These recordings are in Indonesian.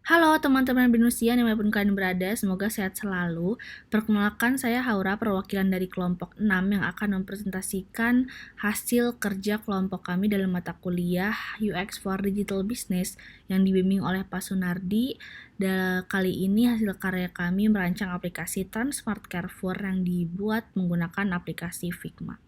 Halo teman-teman Binusia dimanapun kalian berada, semoga sehat selalu. Perkenalkan, saya Haura, perwakilan dari kelompok 6 yang akan mempresentasikan hasil kerja kelompok kami dalam mata kuliah UX for Digital Business yang dibimbing oleh Pak Sunardi. Kali ini hasil karya kami merancang aplikasi Transmart Carrefour yang dibuat menggunakan aplikasi Figma.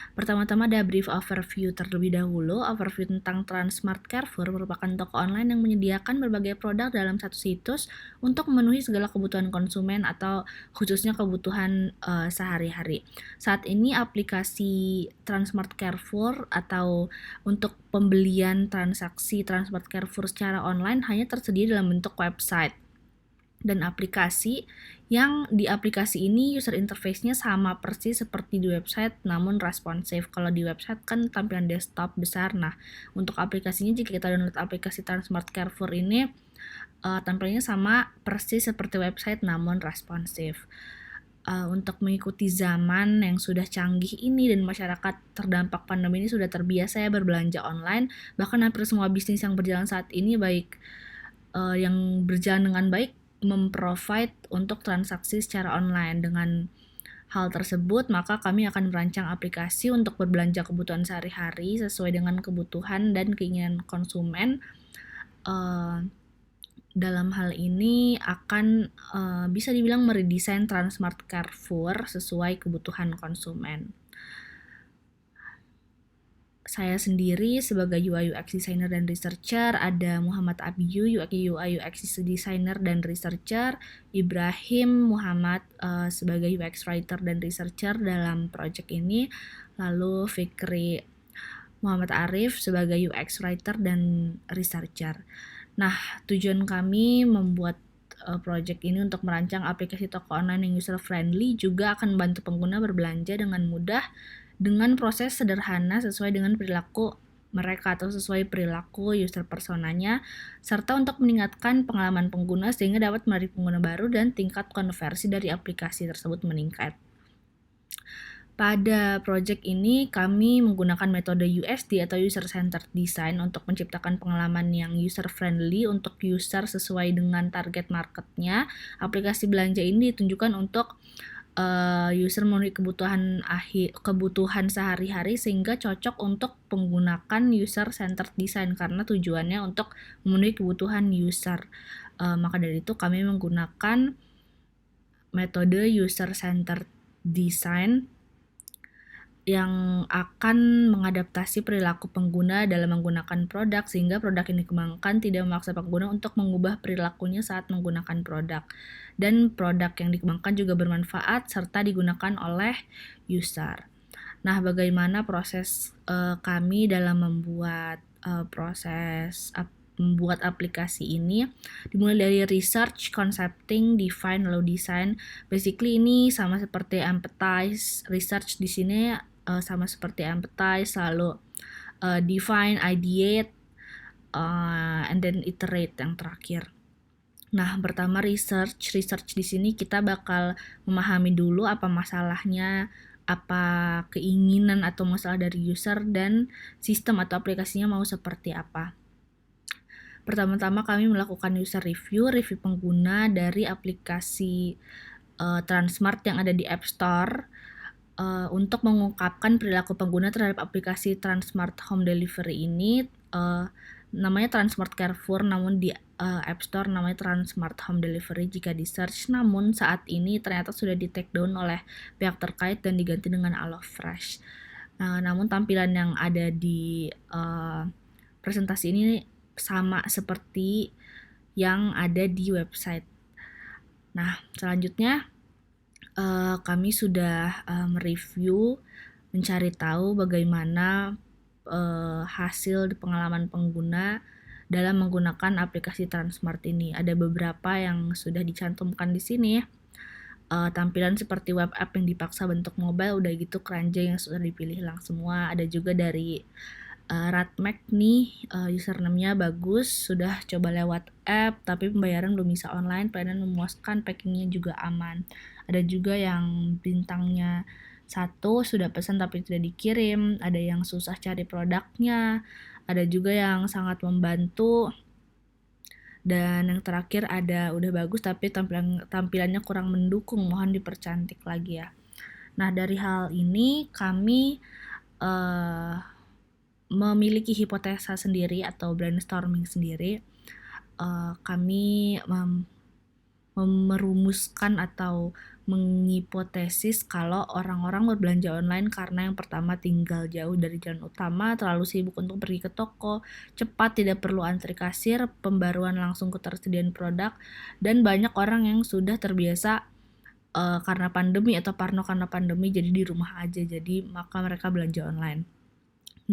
Pertama-tama ada brief overview terlebih dahulu. Overview tentang Transmart Carrefour merupakan toko online yang menyediakan berbagai produk dalam satu situs untuk memenuhi segala kebutuhan konsumen atau khususnya kebutuhan sehari-hari. Saat ini aplikasi Transmart Carrefour atau untuk pembelian transaksi Transmart Carrefour secara online hanya tersedia dalam bentuk website dan aplikasi yang di aplikasi ini user interface-nya sama persis seperti di website namun responsif. Kalau di website kan tampilan desktop besar. Nah, untuk aplikasinya jika kita download aplikasi Transmart Carrefour ini tampilannya sama persis seperti website namun responsif. Untuk mengikuti zaman yang sudah canggih ini dan masyarakat terdampak pandemi ini sudah terbiasa ya berbelanja online. Bahkan hampir semua bisnis yang berjalan saat ini baik yang berjalan dengan baik memprovide untuk transaksi secara online. Dengan hal tersebut, maka kami akan merancang aplikasi untuk berbelanja kebutuhan sehari-hari sesuai dengan kebutuhan dan keinginan konsumen. Dalam hal ini akan bisa dibilang meredesain Transmart Carrefour sesuai kebutuhan konsumen. Saya sendiri sebagai UI UX designer dan researcher, ada Muhammad Abiyu UI UX designer dan researcher, Ibrahim Muhammad sebagai UX writer dan researcher dalam project ini, lalu Fikri Muhammad Arif sebagai UX writer dan researcher. Nah, tujuan kami membuat project ini untuk merancang aplikasi toko online yang user friendly, juga akan membantu pengguna berbelanja dengan mudah dengan proses sederhana sesuai dengan perilaku mereka atau sesuai perilaku user personanya, serta untuk meningkatkan pengalaman pengguna sehingga dapat menarik pengguna baru dan tingkat konversi dari aplikasi tersebut meningkat. Pada project ini kami menggunakan metode USD atau User Centered Design untuk menciptakan pengalaman yang user friendly untuk user sesuai dengan target marketnya. Aplikasi belanja ini ditunjukkan untuk user memenuhi kebutuhan sehari-hari sehingga cocok untuk menggunakan user centered design karena tujuannya untuk memenuhi kebutuhan user. Maka dari itu kami menggunakan metode user centered design yang akan mengadaptasi perilaku pengguna dalam menggunakan produk sehingga produk yang dikembangkan tidak memaksa pengguna untuk mengubah perilakunya saat menggunakan produk. Dan produk yang dikembangkan juga bermanfaat serta digunakan oleh user. Nah, bagaimana proses kami dalam membuat membuat aplikasi ini? Dimulai dari research, concepting, define, lalu design. Basically ini sama seperti empathize. Research di sini sama seperti empathize, lalu define, ideate, and then iterate yang terakhir. Nah, pertama research di sini kita bakal memahami dulu apa masalahnya, apa keinginan atau masalah dari user dan sistem atau aplikasinya mau seperti apa. Pertama-tama kami melakukan user review pengguna dari aplikasi Transmart yang ada di App Store untuk mengungkapkan perilaku pengguna terhadap aplikasi Transmart Home Delivery ini. Namanya Transmart Carrefour, namun di App Store namanya Transmart Home Delivery jika di search. Namun saat ini ternyata sudah di take down oleh pihak terkait dan diganti dengan HelloFresh. Namun tampilan yang ada di presentasi ini sama seperti yang ada di website. Nah, selanjutnya kami sudah mereview, mencari tahu bagaimana hasil pengalaman pengguna dalam menggunakan aplikasi Transmart ini. Ada beberapa yang sudah dicantumkan di sini. Tampilan seperti web app yang dipaksa bentuk mobile, udah gitu keranjang yang sudah dipilih hilang semua. Ada juga dari Ratmac nih, username-nya bagus, sudah coba lewat app tapi pembayaran belum bisa online, pelayanan memuaskan, packingnya juga aman. Ada juga yang bintangnya 1 sudah pesan tapi tidak dikirim, ada yang susah cari produknya, ada juga yang sangat membantu Dan yang terakhir ada udah bagus tapi tampilannya kurang mendukung, mohon dipercantik lagi ya. Nah, dari hal ini kami memiliki hipotesa sendiri atau brainstorming sendiri. Kami merumuskan atau menghipotesis kalau orang-orang berbelanja online karena yang pertama tinggal jauh dari jalan utama, terlalu sibuk untuk pergi ke toko, cepat tidak perlu antri kasir, pembaruan langsung ketersediaan produk, dan banyak orang yang sudah terbiasa karena pandemi atau parno karena pandemi jadi di rumah aja, jadi maka mereka belanja online.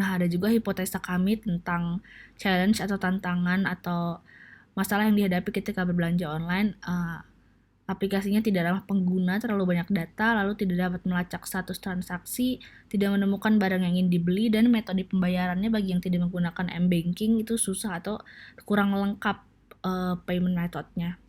Nah, ada juga hipotesa kami tentang challenge atau tantangan atau masalah yang dihadapi ketika berbelanja online. Aplikasinya tidak ramah pengguna, terlalu banyak data, lalu tidak dapat melacak status transaksi, tidak menemukan barang yang ingin dibeli, dan metode pembayarannya bagi yang tidak menggunakan m-banking itu susah atau kurang lengkap payment methodnya.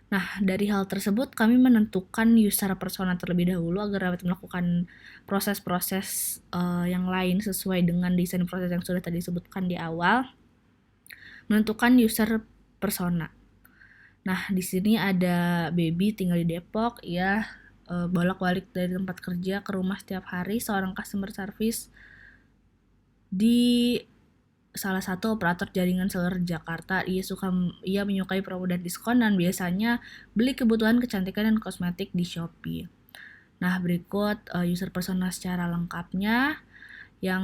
Nah, dari hal tersebut kami menentukan user persona terlebih dahulu agar dapat melakukan proses-proses yang lain sesuai dengan desain proses yang sudah tadi disebutkan di awal. Menentukan user persona. Nah, di sini ada baby tinggal di Depok, ia bolak-balik dari tempat kerja ke rumah setiap hari, seorang customer service di salah satu operator jaringan seluler Jakarta. Ia menyukai promo dan diskon dan biasanya beli kebutuhan kecantikan dan kosmetik di Shopee. Nah, berikut user persona secara lengkapnya yang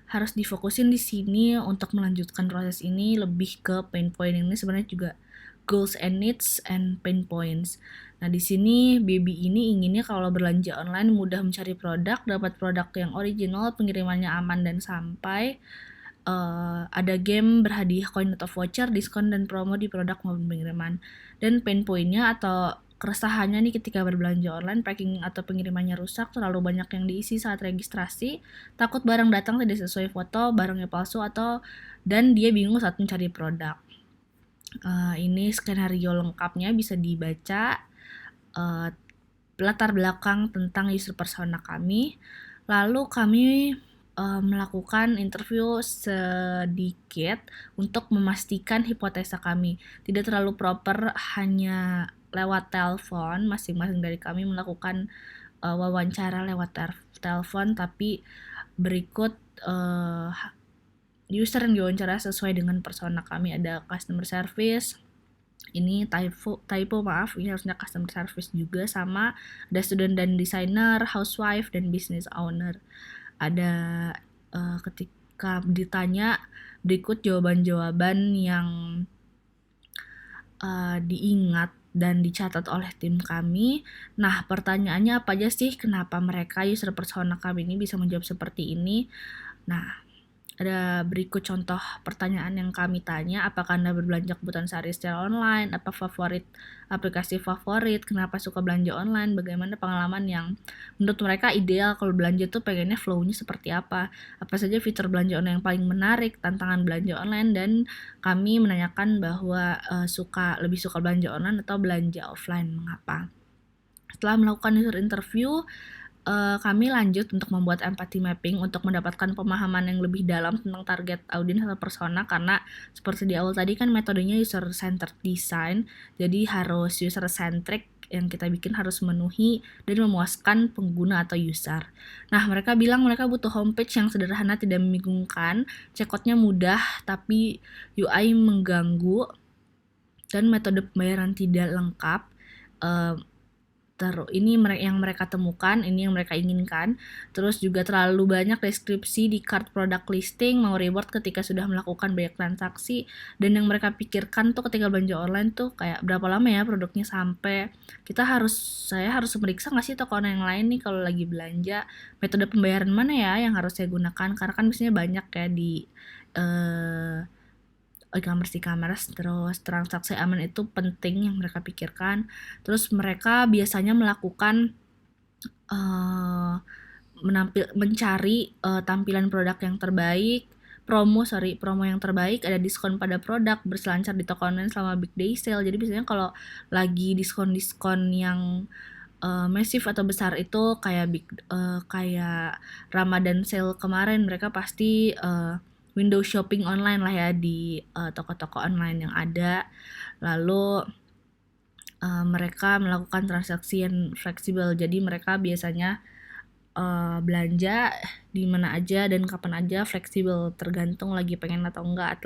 harus difokusin di sini untuk melanjutkan proses ini lebih ke pain point. Ini sebenarnya juga goals and needs and pain points. Nah, di sini baby ini inginnya kalau belanja online mudah mencari produk, dapat produk yang original, pengirimannya aman dan sampai. Ada game berhadiah koin atau voucher, diskon dan promo di produk maupun pengiriman. Dan pain point-nya atau keresahannya nih ketika berbelanja online, packing atau pengirimannya rusak, terlalu banyak yang diisi saat registrasi, takut barang datang tidak sesuai foto, barangnya palsu, dan dia bingung saat mencari produk. Ini skenario lengkapnya bisa dibaca, latar belakang tentang user persona kami. Lalu kami melakukan interview sedikit untuk memastikan hipotesa kami. Tidak terlalu proper, hanya lewat telepon, masing-masing dari kami melakukan wawancara lewat telepon, tapi berikut user yang diwawancara sesuai dengan persona kami. Ada customer service, ini typo maaf, ini harusnya customer service juga, sama ada student dan designer, housewife, dan business owner. Ada ketika ditanya berikut jawaban-jawaban yang diingat dan dicatat oleh tim kami. Nah, pertanyaannya apa aja sih kenapa mereka user persona kami ini bisa menjawab seperti ini? Nah, ada berikut contoh pertanyaan yang kami tanya. Apakah Anda berbelanja kebutuhan sehari secara online? Apa aplikasi favorit? Kenapa suka belanja online? Bagaimana pengalaman yang menurut mereka ideal kalau belanja tuh pengennya flow-nya seperti apa? Apa saja fitur belanja online yang paling menarik? Tantangan belanja online? Dan kami menanyakan bahwa lebih suka belanja online atau belanja offline. Mengapa? Setelah melakukan user interview, kami lanjut untuk membuat empathy mapping untuk mendapatkan pemahaman yang lebih dalam tentang target audiens atau persona, karena seperti di awal tadi kan metodenya user centered design, jadi harus user centric, yang kita bikin harus memenuhi dan memuaskan pengguna atau user. Nah, mereka bilang mereka butuh homepage yang sederhana, tidak membingungkan, checkoutnya mudah tapi UI mengganggu, dan metode pembayaran tidak lengkap. Ini yang mereka temukan, ini yang mereka inginkan. Terus juga terlalu banyak deskripsi di cart product listing, mau reward ketika sudah melakukan banyak transaksi, dan yang mereka pikirkan tuh ketika belanja online tuh kayak berapa lama ya produknya sampai. Saya harus meriksa nggak sih toko yang lain nih kalau lagi belanja, metode pembayaran mana ya yang harus saya gunakan, karena kan biasanya banyak ya di e-commerce, terus transaksi aman itu penting yang mereka pikirkan. Terus mereka biasanya melakukan mencari tampilan produk yang terbaik, promo yang terbaik, ada diskon pada produk, berselancar di toko online selama big day sale. Jadi biasanya kalau lagi diskon-diskon yang massive atau besar itu kayak Ramadan sale kemarin, mereka pasti window shopping online lah ya di toko-toko online yang ada. Lalu mereka melakukan transaksi yang fleksibel, jadi mereka biasanya belanja di mana aja dan kapan aja, fleksibel, tergantung lagi pengen atau enggak,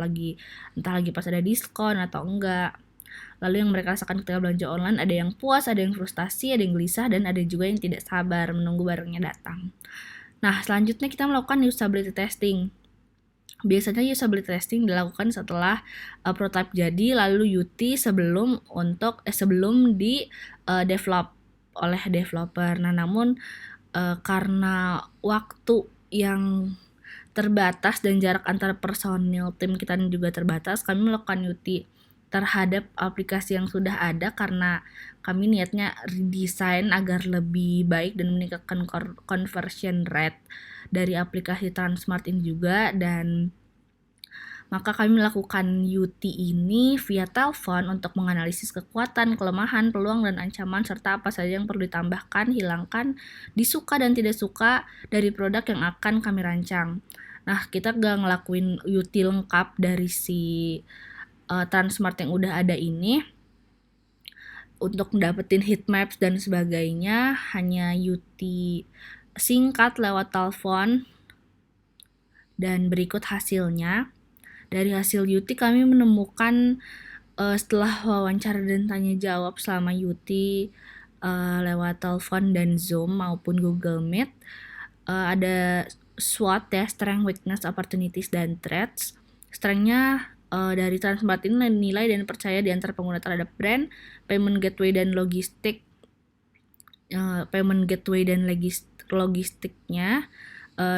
entah lagi pas ada diskon atau enggak. Lalu yang mereka rasakan ketika belanja online, ada yang puas, ada yang frustasi, ada yang gelisah, dan ada juga yang tidak sabar menunggu barangnya datang. Nah, selanjutnya kita melakukan usability testing. Biasanya usability testing dilakukan setelah prototype jadi, lalu UT sebelum di develop oleh developer. Nah, namun karena waktu yang terbatas dan jarak antara personil tim kita juga terbatas, kami melakukan UT terhadap aplikasi yang sudah ada karena kami niatnya redesign agar lebih baik dan meningkatkan conversion rate dari aplikasi Transmart ini juga. Dan maka kami melakukan UT ini via telepon untuk menganalisis kekuatan, kelemahan, peluang, dan ancaman, serta apa saja yang perlu ditambahkan, hilangkan, disuka dan tidak suka dari produk yang akan kami rancang. Nah, kita gak ngelakuin UT lengkap dari si Transmart yang udah ada ini. Untuk mendapatkan heat maps dan sebagainya, hanya UT singkat lewat telepon. Dan berikut hasilnya. Dari hasil UT kami menemukan setelah wawancara dan tanya jawab selama UT lewat telepon dan Zoom maupun Google Meet, ada SWOT ya, Strength, Weakness, Opportunities, dan Threats. Strength-nya dari Transmart ini nilai dan percaya di antara pengguna terhadap brand, payment gateway dan logistiknya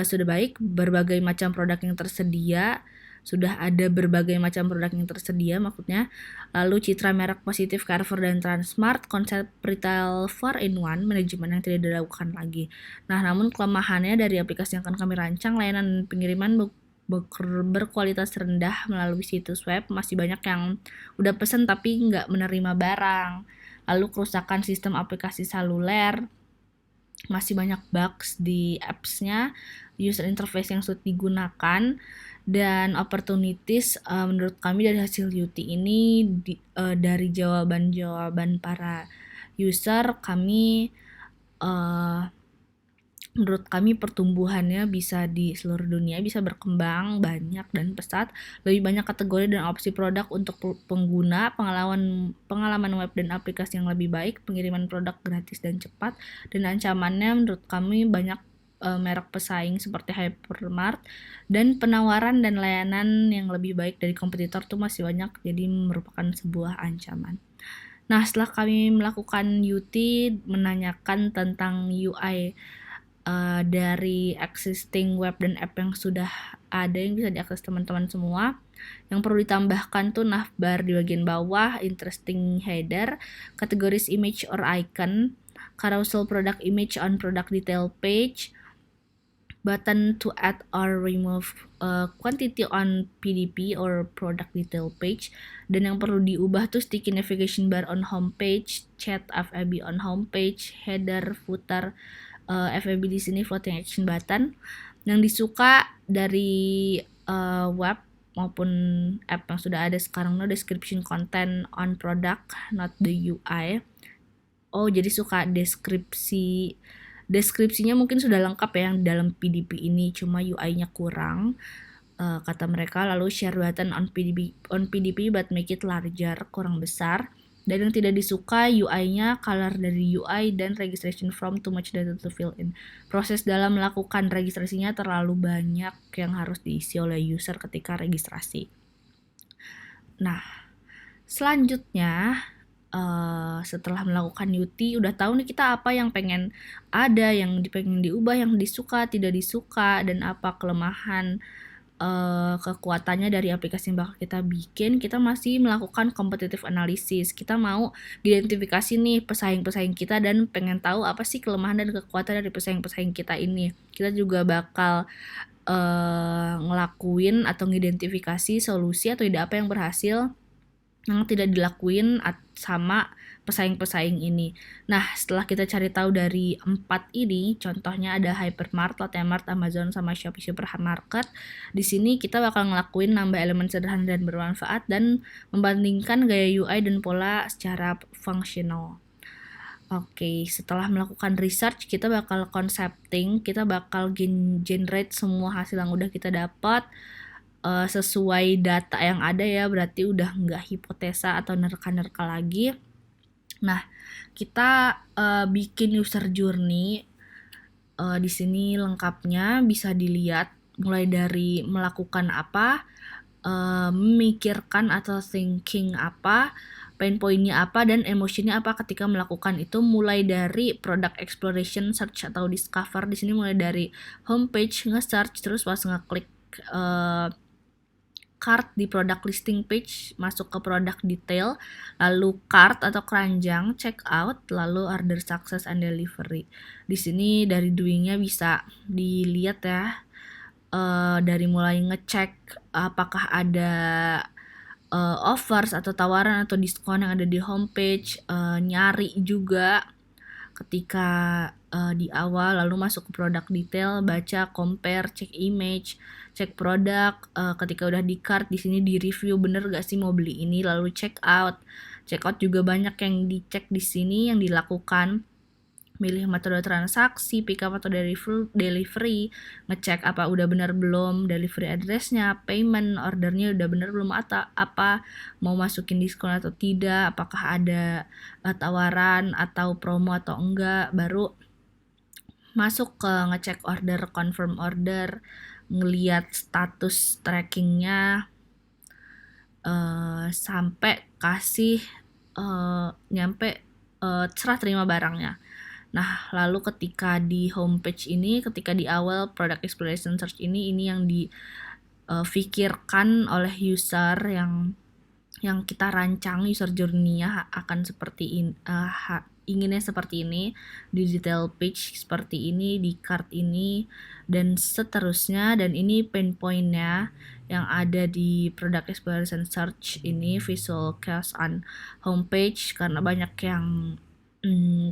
sudah baik, berbagai macam produk yang tersedia, sudah ada berbagai macam produk yang tersedia maksudnya. Lalu citra merek positif Carrefour dan Transmart, konsep retail 4-in-1, manajemen yang tidak dilakukan lagi. Nah, namun kelemahannya dari aplikasi yang akan kami rancang, layanan pengiriman berkualitas rendah melalui situs web, masih banyak yang udah pesen tapi nggak menerima barang. Lalu kerusakan sistem aplikasi seluler, masih banyak bugs di apps-nya, user interface yang sulit digunakan. Dan opportunities, menurut kami dari hasil UT ini, dari jawaban-jawaban para user, menurut kami pertumbuhannya bisa di seluruh dunia, bisa berkembang banyak dan pesat, lebih banyak kategori dan opsi produk untuk pengguna, pengalaman web dan aplikasi yang lebih baik, pengiriman produk gratis dan cepat, dan ancamannya menurut kami banyak merek pesaing seperti Hypermart, dan penawaran dan layanan yang lebih baik dari kompetitor tuh masih banyak, jadi merupakan sebuah ancaman. Nah, setelah kami melakukan UT menanyakan tentang UI dari existing web dan app yang sudah ada yang bisa diakses teman-teman semua, yang perlu ditambahkan tuh navbar di bagian bawah, interesting header, kategoris image or icon, carousel product image on product detail page, button to add or remove quantity on PDP or product detail page, dan yang perlu diubah tuh sticky navigation bar on homepage, chat FAB on homepage, header, footer, FAB di sini floating action button. Yang disuka dari web maupun app yang sudah ada sekarang, description content on product, not the UI. Oh, jadi suka deskripsinya mungkin sudah lengkap ya yang dalam PDP ini, cuma UI-nya kurang, kata mereka. Lalu share button on PDP but make it larger, kurang besar. Dan yang tidak disuka UI-nya, color dari UI, dan registration form too much data to fill in. Proses dalam melakukan registrasinya terlalu banyak yang harus diisi oleh user ketika registrasi. Nah, selanjutnya setelah melakukan UT, udah tahu nih kita apa yang pengen ada, yang pengen diubah, yang disuka, tidak disuka, dan apa kelemahan kekuatannya dari aplikasi yang bakal kita bikin. Kita masih melakukan competitive analysis. Kita mau identifikasi nih pesaing-pesaing kita dan pengen tahu apa sih kelemahan dan kekuatan dari pesaing-pesaing kita ini. Kita juga bakal ngelakuin atau ngidentifikasi solusi atau ide apa yang berhasil yang tidak dilakuin sama pesaing-pesaing ini. Nah, setelah kita cari tahu dari 4 ini, contohnya ada Hypermart, Lotte Mart, Amazon, sama Shopee Supermarket. Di sini kita bakal ngelakuin nambah elemen sederhana dan bermanfaat dan membandingkan gaya UI dan pola secara fungsional. Oke, setelah melakukan research, kita bakal concepting, kita bakal generate semua hasil yang udah kita dapat sesuai data yang ada ya, berarti udah nggak hipotesa atau nerka-nerka lagi. Nah, kita bikin user journey di sini lengkapnya bisa dilihat mulai dari melakukan apa, memikirkan atau thinking apa, pain point-nya apa, dan emosinya apa ketika melakukan itu, mulai dari product exploration, search atau discover. Di sini mulai dari homepage, nge-search, terus pas ngeklik cart di product listing page, masuk ke product detail, lalu cart atau keranjang, check out, lalu order success and delivery. Di sini dari doing-nya bisa dilihat ya, dari mulai ngecek apakah ada offers atau tawaran atau diskon yang ada di homepage, nyari juga ketika di awal, lalu masuk ke produk detail, baca, compare, cek image, cek produk, ketika udah di cart di sini di review bener gak sih mau beli ini, lalu check out juga banyak yang dicek di sini yang dilakukan, milih metode transaksi, pick up atau delivery, ngecek apa udah benar belum delivery address-nya, payment, ordernya udah benar belum, atau apa mau masukin diskon atau tidak, apakah ada tawaran atau promo atau enggak, baru masuk ke ngecek order, confirm order, ngeliat status trackingnya, sampai kasih nyampe serah terima barangnya. Nah, lalu ketika di homepage ini, ketika di awal product exploration search ini yang difikirkan oleh user, yang kita rancang user journey-nya akan seperti ini, inginnya seperti ini, di detail page seperti ini, di cart ini, dan seterusnya. Dan ini pain point-nya yang ada di product exploration search ini, visual chaos on homepage, karena banyak yang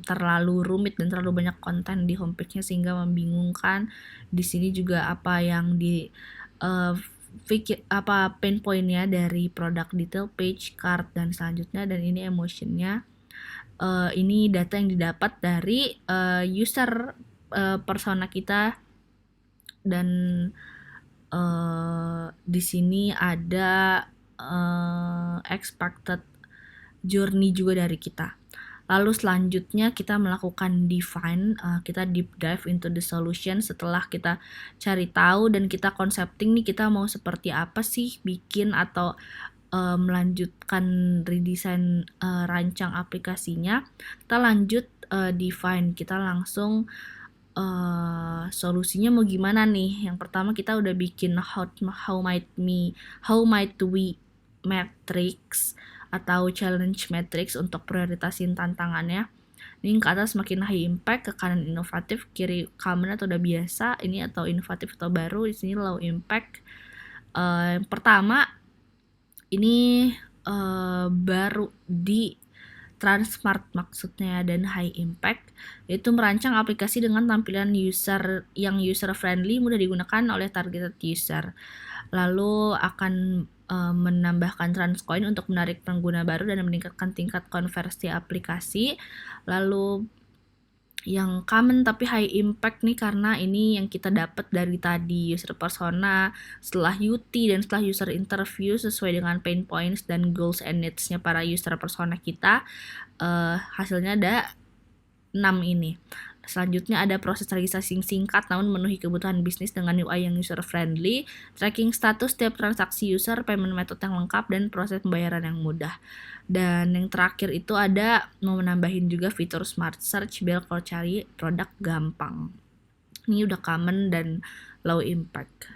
terlalu rumit dan terlalu banyak konten di homepage-nya sehingga membingungkan. Di sini juga apa yang di pain point-nya dari product detail page, cart, dan selanjutnya. Dan ini emotion-nya, ini data yang didapat dari user persona kita. Dan di sini ada expected journey juga dari kita. Lalu selanjutnya kita melakukan define, kita deep dive into the solution. Setelah kita cari tahu dan kita concepting nih, kita mau seperti apa sih bikin atau melanjutkan redesign rancang aplikasinya. Kita lanjut define, kita langsung solusinya mau gimana nih. Yang pertama kita udah bikin how might we matrix atau challenge matrix untuk prioritasin tantangannya. Ini ke atas makin high impact, ke kanan inovatif, kiri common atau udah biasa, ini atau inovatif atau baru, di sini low impact. Yang pertama ini baru di Transmart maksudnya, dan high impact, yaitu merancang aplikasi dengan tampilan user yang user friendly, mudah digunakan oleh targeted user. Lalu akan menambahkan Transcoin untuk menarik pengguna baru dan meningkatkan tingkat konversi aplikasi. Lalu yang common tapi high impact nih, karena ini yang kita dapat dari tadi user persona, setelah UT dan setelah user interview sesuai dengan pain points dan goals and needs-nya para user persona kita, hasilnya ada 6 ini. Selanjutnya ada proses registrasi singkat namun memenuhi kebutuhan bisnis dengan UI yang user friendly, tracking status setiap transaksi user, payment method yang lengkap, dan proses pembayaran yang mudah. Dan yang terakhir itu ada mau menambahin juga fitur smart search biar kalau cari produk gampang. Ini udah common dan low impact.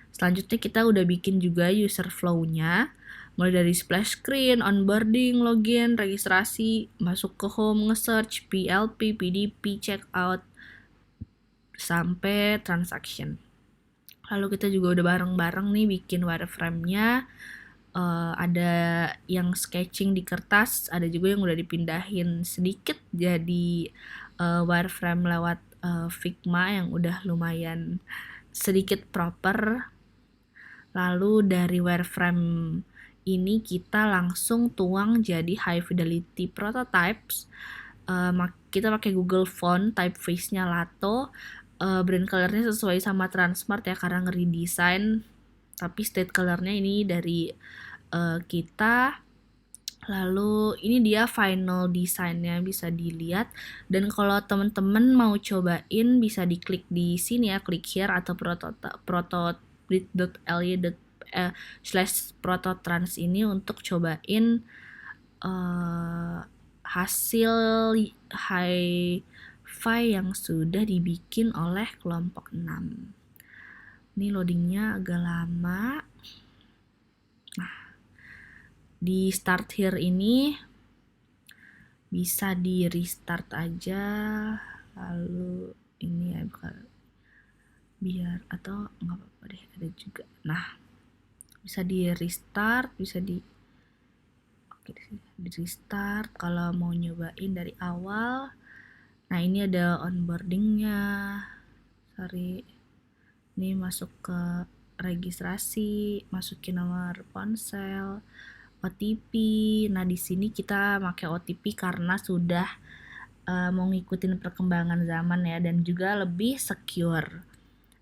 Selanjutnya kita udah bikin juga user flow-nya, mulai dari splash screen, onboarding, login, registrasi, masuk ke home, nge-search, PLP, PDP, checkout, sampai transaction. Lalu kita juga udah bareng-bareng nih bikin wireframe-nya, ada yang sketching di kertas, ada juga yang udah dipindahin sedikit jadi wireframe lewat Figma yang udah lumayan sedikit proper. Lalu dari wireframe ini kita langsung tuang jadi high fidelity prototypes. Kita pakai Google Font, typeface-nya Lato, brand color-nya sesuai sama Transmart ya karena ngeredesign, tapi state color-nya ini dari kita. Lalu ini dia final desainnya, bisa dilihat. Dan kalau teman-teman mau cobain bisa diklik di sini ya, klik here atau proto.ly/prototrans ini untuk cobain hasil hi-fi yang sudah dibikin oleh kelompok 6. Ini loadingnya agak lama. Nah, di start here ini bisa di restart aja, lalu ini ya biar, atau nggak apa-apa deh, ada juga. Nah, bisa di restart, bisa di restart kalau mau nyobain dari awal. Nah, ini ada onboardingnya. Ini masuk ke registrasi, masukin nomor ponsel, OTP. Nah, di sini kita pakai OTP karena sudah mau ngikutin perkembangan zaman ya, dan juga lebih secure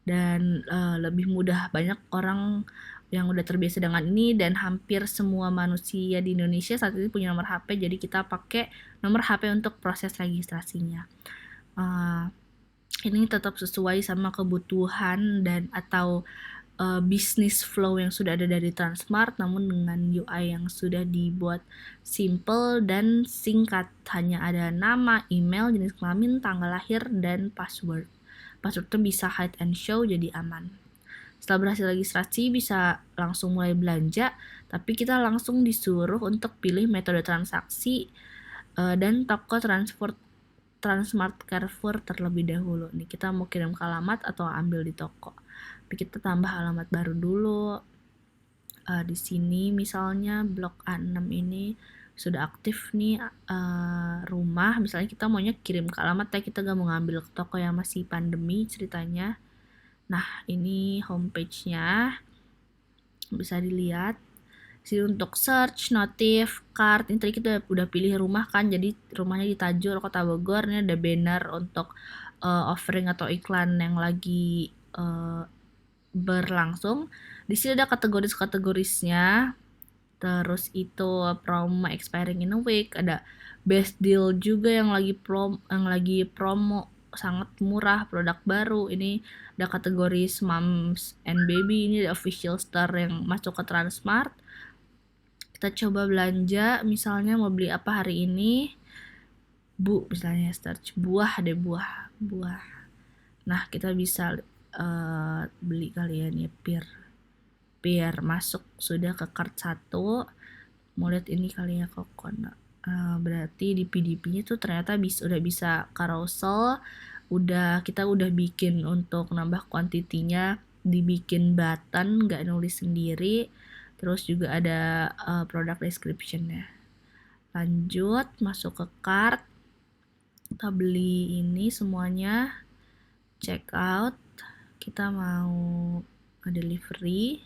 dan lebih mudah. Banyak orang yang udah terbiasa dengan ini, dan hampir semua manusia di Indonesia saat ini punya nomor HP, jadi kita pakai nomor HP untuk proses registrasinya. Ini tetap sesuai sama kebutuhan dan atau business flow yang sudah ada dari Transmart, namun dengan UI yang sudah dibuat simple dan singkat. Hanya ada nama, email, jenis kelamin, tanggal lahir, dan password. Passwordnya bisa hide and show, jadi aman. Setelah berhasil registrasi bisa langsung mulai belanja, tapi kita langsung disuruh untuk pilih metode transaksi dan toko Transmart Carrefour terlebih dahulu. Nih, kita mau kirim ke alamat atau ambil di toko. Tapi kita tambah alamat baru dulu. Di sini misalnya blok A6 ini sudah aktif nih rumah. Misalnya kita maunya kirim ke alamat, ya kita gak mau ngambil ke toko yang masih pandemi ceritanya. Nah, ini homepage-nya bisa dilihat. Sini untuk search, notif, card. Ini tadi kita udah pilih rumah kan, jadi rumahnya di Tajur, Kota Bogor. Ini ada banner untuk offering atau iklan yang lagi berlangsung. Di sini ada kategorisnya. Terus itu promo expiring in a week, ada best deal juga yang lagi promo sangat murah, produk baru. Ini ada kategori moms and baby, ini ada official store yang masuk ke Transmart. Kita coba belanja, misalnya mau beli apa hari ini, misalnya search buah. Nah, kita bisa beli kalian ya, peer masuk sudah ke cart 1. Mau lihat ini kali ya, coconut. Berarti di PDP-nya tuh ternyata udah bisa carousel. Kita udah bikin untuk nambah kuantitinya, dibikin button, nggak nulis sendiri. Terus juga ada product description-nya. Lanjut, masuk ke cart. Kita beli ini semuanya. Check out. Kita mau delivery.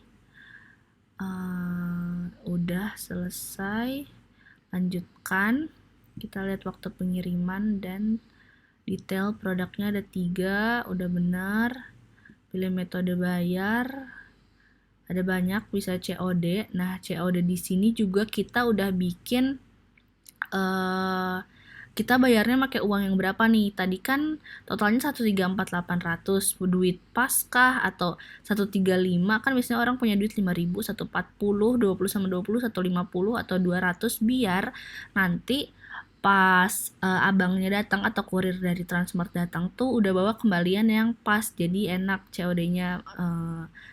Udah selesai. Lanjutkan. Kita lihat waktu pengiriman dan detail produknya ada 3. Udah benar. Pilih metode bayar. Ada banyak, bisa COD. Nah, COD di sini juga kita udah bikin kita bayarnya pakai uang yang berapa nih? Tadi kan totalnya 134.800, duit pas kah atau 135? Kan biasanya orang punya duit 5.000, 140, 20 sama 20, 150 atau 200, biar nanti pas abangnya datang atau kurir dari Transmart datang tuh udah bawa kembalian yang pas, jadi enak COD-nya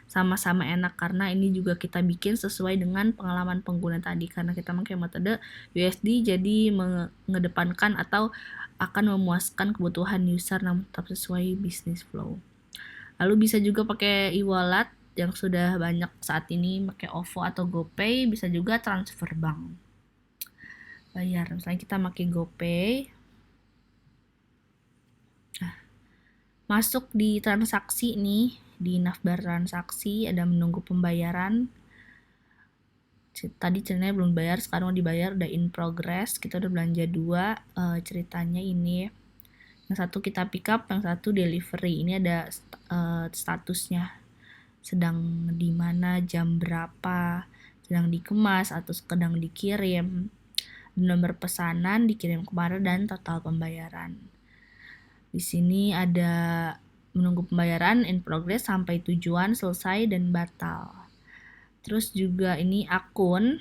sama-sama enak, karena ini juga kita bikin sesuai dengan pengalaman pengguna tadi, karena kita pakai metode USD, jadi mengedepankan atau akan memuaskan kebutuhan user namun tetap sesuai business flow. Lalu bisa juga pakai e-wallet. yang sudah banyak saat ini pakai OVO atau GoPay, bisa juga transfer bank. Bayar, misalnya kita pakai GoPay. Nah, masuk di transaksi nih, di navbar transaksi ada menunggu pembayaran. Tadi ceritanya belum bayar, sekarang mau dibayar, udah in progress. Kita udah belanja 2, ceritanya ini. Yang satu kita pick up, yang satu delivery. Ini ada statusnya, sedang di mana, jam berapa, sedang dikemas atau sedang dikirim, nomor pesanan, dikirim kemana, dan total pembayaran. Di sini ada menunggu pembayaran, in progress, sampai tujuan, selesai, dan batal. Terus juga ini akun,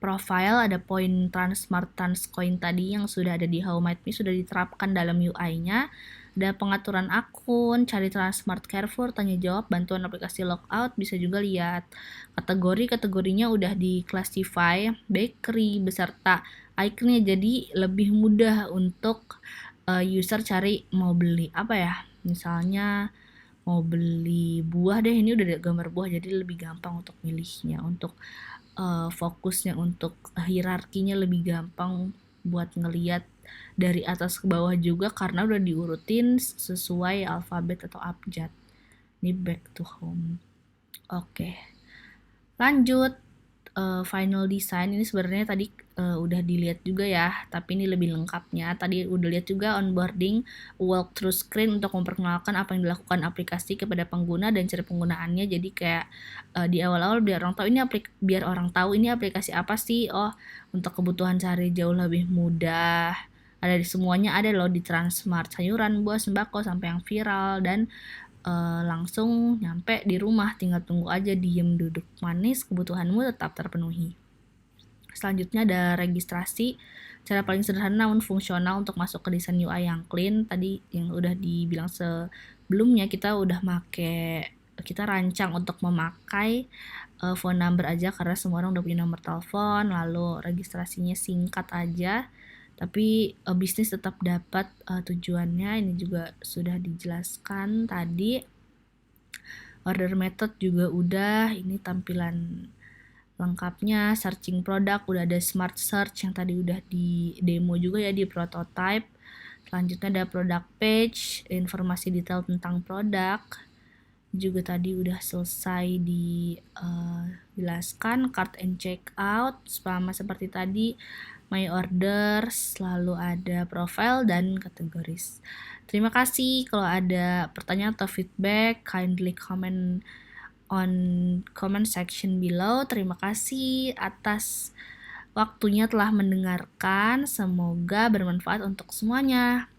profile, ada poin Transmart Transcoin tadi yang sudah ada di How Might Me, sudah diterapkan dalam UI-nya. Ada pengaturan akun, cari Transmart Carrefour, tanya jawab, bantuan aplikasi logout, bisa juga lihat kategorinya udah di-classify, bakery, beserta iconnya, jadi lebih mudah untuk user cari mau beli apa ya, misalnya mau beli buah deh, ini udah ada gambar buah, jadi lebih gampang untuk milihnya, untuk fokusnya, untuk hierarkinya lebih gampang buat ngeliat dari atas ke bawah juga karena udah diurutin sesuai alfabet atau abjad. Ini back to home. Oke. Lanjut, final design ini sebenarnya tadi udah dilihat juga ya, tapi ini lebih lengkapnya. Tadi udah lihat juga onboarding, walkthrough screen untuk memperkenalkan apa yang dilakukan aplikasi kepada pengguna dan cara penggunaannya. Jadi kayak di awal-awal biar orang tahu ini aplikasi apa sih. Oh, untuk kebutuhan sehari jauh lebih mudah. Ada di semuanya, ada loh di Transmart, sayuran, buah, sembako, sampai yang viral, dan langsung nyampe di rumah, tinggal tunggu aja, diem duduk manis, kebutuhanmu tetap terpenuhi. Selanjutnya ada registrasi, cara paling sederhana namun fungsional untuk masuk ke desain UI yang clean. Tadi yang udah dibilang sebelumnya, kita rancang untuk memakai phone number aja karena semua orang udah punya nomor telepon, lalu registrasinya singkat aja, tapi bisnis tetap dapat tujuannya. Ini juga sudah dijelaskan tadi. Order method juga udah, ini tampilan lengkapnya. Searching produk udah ada smart search yang tadi udah di demo juga ya di prototype. Selanjutnya ada product page, informasi detail tentang produk juga tadi udah selesai dijelaskan. Cart and checkout sama seperti tadi, my orders, lalu ada profile dan kategoris. Terima kasih. Kalau ada pertanyaan atau feedback, kindly comment on comment section below. Terima kasih atas waktunya telah mendengarkan. Semoga bermanfaat untuk semuanya.